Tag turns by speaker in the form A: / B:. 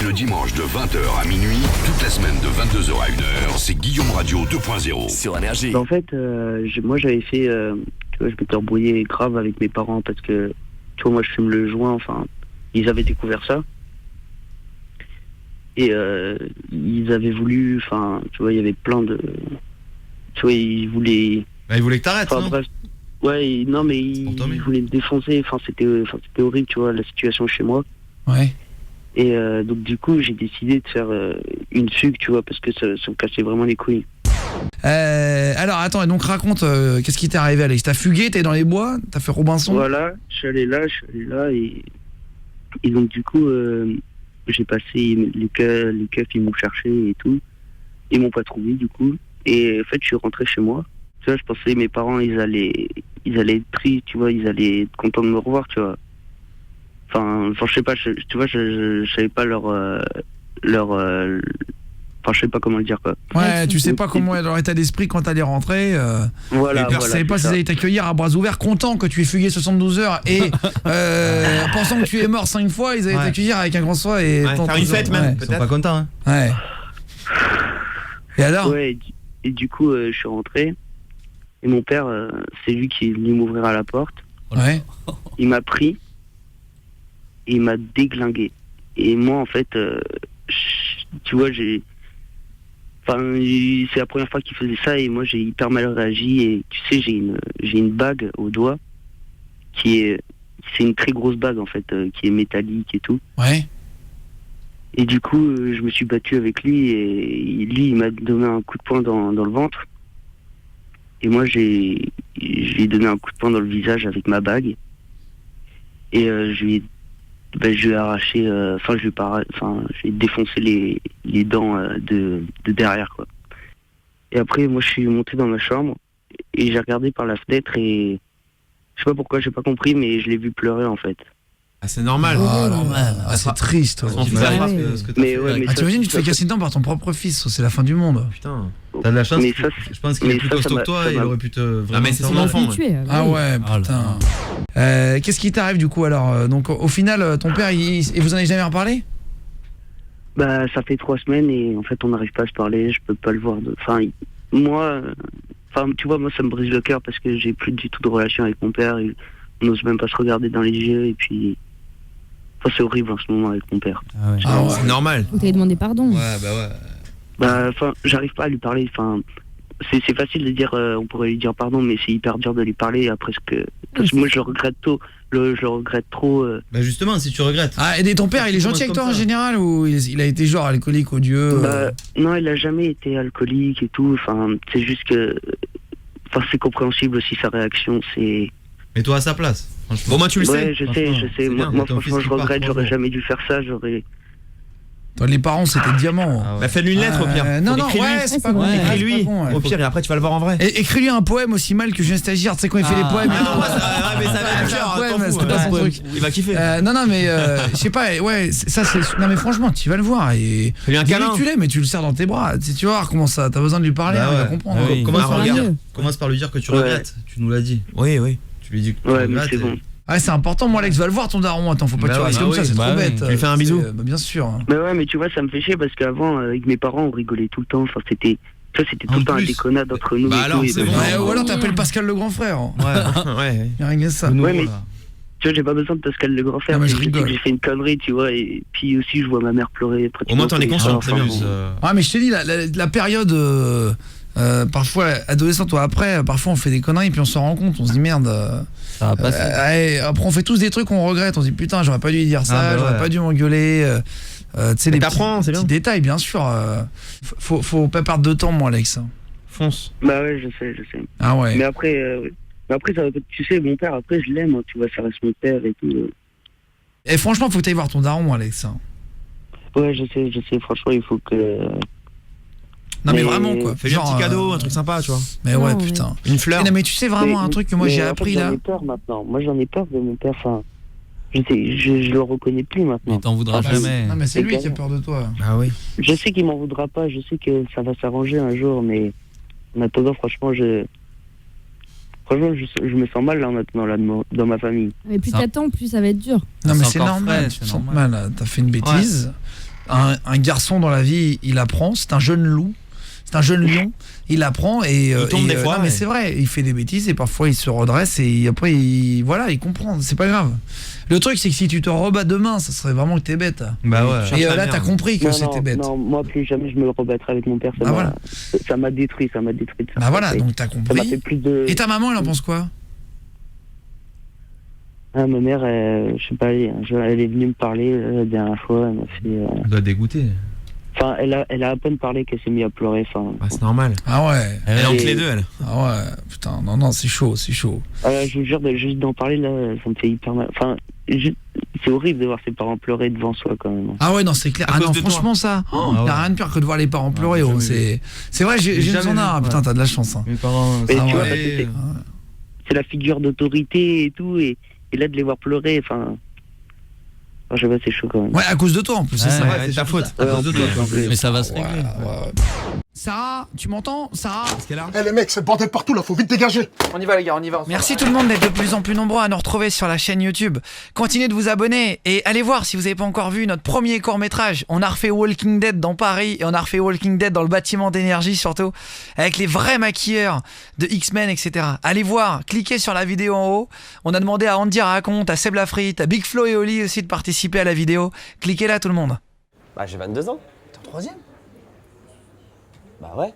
A: le dimanche de 20h à minuit, toute la semaine de 22h à 1h, c'est Guillaume Radio 2.0 sur Énergie.
B: En fait, moi j'avais fait, tu vois, je m'étais embrouillé grave avec mes parents parce que, tu vois, moi je fume le joint, enfin, ils avaient découvert ça. Et ils avaient voulu, enfin, tu vois, il y avait plein de... Tu vois, ils voulaient...
C: Bah, ils voulaient que t'arrêtes, non?
B: Bref, ouais, non, mais ils voulaient me défoncer, enfin, c'était horrible, tu vois, la situation chez moi.
D: Ouais.
B: Et donc, du coup, j'ai décidé de faire une fugue, tu vois, parce que ça me cassait vraiment les couilles.
D: Alors, attends, et donc raconte, qu'est-ce qui t'est arrivé, Alex? T'as fugué, t'es dans les bois, t'as fait Robinson?
B: Voilà, je suis allé là, et donc, du coup... j'ai passé les keufs, ils m'ont cherché et tout. Ils m'ont pas trouvé du coup. Et en fait, je suis rentré chez moi. Tu vois, je pensais mes parents, ils allaient être tristes, tu vois, ils allaient être contents de me revoir, tu vois. Enfin, je sais pas, tu vois, je savais pas leur enfin, je sais pas comment le dire, quoi.
D: Ouais, tu sais pas comment est leur état d'esprit quand t'allais rentrer.
B: Voilà,
D: tu savais pas s'ils allaient t'accueillir à bras ouverts, contents que tu aies fugué 72 heures et pensant que tu es mort 5 fois, ils allaient t'accueillir avec un grand soir et
C: faire une fête même,
D: peut-être.
C: Ils sont pas contents, hein.
D: Ouais. Et alors?
B: Ouais, et du coup, je suis rentré et mon père, c'est lui qui est venu m'ouvrir à la porte.
D: Ouais.
B: Il m'a pris et il m'a déglingué. Et moi, en fait, tu vois, enfin, c'est la première fois qu'il faisait ça et moi j'ai hyper mal réagi et tu sais j'ai une bague au doigt c'est une très grosse bague en fait qui est métallique et tout.
D: Ouais.
B: Et du coup je me suis battu avec lui et lui il m'a donné un coup de poing dans le ventre et moi je lui ai donné un coup de poing dans le visage avec ma bague et je lui ai arraché, je lui ai défoncé les dents de derrière, quoi. Et après, moi, je suis monté dans ma chambre et j'ai regardé par la fenêtre et je sais pas pourquoi, j'ai pas compris, mais je l'ai vu pleurer en fait.
C: Ah, c'est normal.
D: Oh, normal. Ah, c'est triste. T'imagines, tu te fais casser une dent par ton propre fils, c'est la fin du monde.
C: Putain. T'as de la chance. Je pense qu'il est plus costaud que toi et il aurait pu te vraiment. Mais c'est son enfant.
D: Ah ouais, putain. Qu'est-ce qui t'arrive du coup alors? Donc au final, ton père, et vous en avez jamais reparlé?
B: Bah ça fait 3 semaines et en fait on n'arrive pas à se parler, je peux pas le voir. Enfin moi, tu vois, moi ça me brise le cœur parce que j'ai plus du tout de relation avec mon père. On n'ose même pas se regarder dans les yeux et puis. Enfin, c'est horrible en ce moment avec mon père.
C: Ah ouais. C'est normal.
E: Vous t'avez demandé pardon.
B: Ouais. J'arrive pas à lui parler. Enfin, c'est facile de dire, on pourrait lui dire pardon, mais c'est hyper dur de lui parler après parce que moi je le regrette trop. Je le regrette trop.
C: Bah justement, si tu regrettes.
D: Ah, et ton père, il est gentil avec toi en général ou il a été genre alcoolique, odieux?
B: Non, il a jamais été alcoolique et tout. Enfin, c'est juste que, c'est compréhensible aussi sa réaction. C'est.
C: Mais toi à sa place. Bon, moi tu le sais.
B: Ouais, je sais. Moi franchement, je regrette. J'aurais jamais dû faire ça.
D: Les parents, c'était diamant.
C: Ah ouais. Bah fais-lui une lettre au pire.
D: Non, c'est pas bon.
C: Écris-lui au pire et après tu vas le voir en vrai.
D: Écris-lui un poème aussi mal que Julien Stagiaire, tu sais quand il fait les poèmes.
C: Mais ça va le faire.
D: C'était pas son truc.
C: Il va kiffer.
D: Non mais je sais pas, ouais, ça c'est non mais franchement, tu vas le voir et
C: fais-lui un câlin. Tu
D: l'aimes mais tu le serres dans tes bras. Tu vas voir comment ça, t'as besoin de lui parler, il va comprendre.
C: Commence par lui dire que tu regrettes, tu nous l'as dit. Oui. Tu lui dis que tu regrettes.
B: C'est bon.
D: Ouais, c'est important, moi Alex, va le voir ton daron, attends, faut pas que tu restes comme ça, c'est trop bête.
C: Tu lui fais un bisou.
D: Bien sûr.
B: Bah ouais, mais tu vois, ça me fait chier parce qu'avant, avec mes parents, on rigolait tout le temps, enfin c'était tout le temps un déconnade entre nous.
C: Bah alors, c'est bon.
D: Ou alors t'appelles Pascal le grand frère.
C: Ouais.
D: Y'a rien que ça.
B: Ouais, mais tu vois, j'ai pas besoin de Pascal le grand frère.
D: Je rigole.
B: J'ai fait une connerie, tu vois, et puis aussi je vois ma mère pleurer.
C: Au moins t'en es conscient, c'est bien.
D: Ouais, mais je te dis, la période... parfois adolescente ou après, parfois on fait des conneries puis on s'en rend compte, on se dit merde, ça va passer. Après on fait tous des trucs qu'on regrette, on se dit putain j'aurais pas dû lui dire ça, j'aurais pas dû m'engueuler, tu sais les petits détails bien sûr, faut pas perdre de temps moi Alex.
B: Fonce. Bah ouais je sais.
D: Ah ouais.
B: Mais après ça, tu sais mon père après je l'aime, tu vois, ça reste mon père et tout.
D: Et franchement faut que t'ailles voir ton daron Alex.
B: Ouais je sais, franchement il faut que...
D: Non mais vraiment quoi,
C: fais-lui un petit cadeau, un truc sympa tu vois.
D: Mais ouais putain.
C: Une fleur.
D: Non mais tu sais vraiment un truc que moi j'ai appris là.
B: J'en ai peur maintenant. Moi j'en ai peur de mon père. Enfin, je le reconnais plus maintenant.
F: Il t'en voudra jamais.
D: Non mais c'est lui qui a peur de toi.
C: Ah oui.
B: Je sais qu'il m'en voudra pas. Je sais que ça va s'arranger un jour, mais en attendant franchement je me sens mal là maintenant là dans ma famille.
E: Mais plus t'attends, plus ça va être dur.
D: Non mais c'est normal. Tu te sens mal. T'as fait une bêtise. un garçon dans la vie, il apprend, c'est un jeune loup. C'est un jeune lion, il apprend et
C: il tombe des fois.
D: Non, mais c'est vrai, il fait des bêtises et parfois il se redresse et après il comprend, c'est pas grave. Le truc c'est que si tu te rebats demain, ça serait vraiment que t'es bête.
C: Bah ouais.
D: Et là t'as compris que c'était bête.
B: Non, moi plus jamais je me rebattrai avec mon père. Ça m'a détruit, ça.
D: Bah voilà, donc t'as compris.
B: Ça m'a fait plus de...
D: Et ta maman, elle en pense quoi?
B: Ah, ma mère, je sais pas, elle est venue me parler la dernière fois, elle m'a fait...
C: Elle doit dégoûter.
B: Enfin, elle a à peine parlé qu'elle s'est mise à pleurer.
C: C'est normal.
D: Ah ouais.
C: Elle est entre les deux, elle.
D: Ah ouais, putain, non, c'est chaud.
B: Je vous jure, juste d'en parler, là, ça me fait hyper mal. Enfin, c'est horrible de voir ses parents pleurer devant soi, quand même.
D: Ah ouais, non, c'est clair. Ah non, franchement, ça, y a rien de pire que de voir les parents pleurer. C'est vrai, j'ai une son art. Putain, t'as de la chance. Hein.
C: Mes parents...
B: Tu vois, c'est la figure d'autorité et tout, et là, de les voir pleurer, enfin... Je sais pas, c'est chaud quand même.
D: Ouais, à cause de toi en plus, c'est ça.
C: Ouais, c'est ta faute. À cause de toi.
E: Mais ça va se régler.
D: Ouais. Sarah, tu m'entends? Sarah?
F: Eh les mecs, c'est le bordel partout là, faut vite dégager.
D: On y va les gars, on y va. Merci tout le monde d'être de plus en plus nombreux à nous retrouver sur la chaîne YouTube. Continuez de vous abonner et allez voir si vous n'avez pas encore vu notre premier court-métrage. On a refait Walking Dead dans Paris et on a refait Walking Dead dans le bâtiment d'énergie surtout, avec les vrais maquilleurs de X-Men, etc. Allez voir, cliquez sur la vidéo en haut. On a demandé à Andy Raconte, à Seb Lafrite, à Big Flo et Oli aussi de participer à la vidéo. Cliquez là tout le monde.
G: Bah j'ai 22 ans.
D: T'es en troisième?
G: Bah ouais.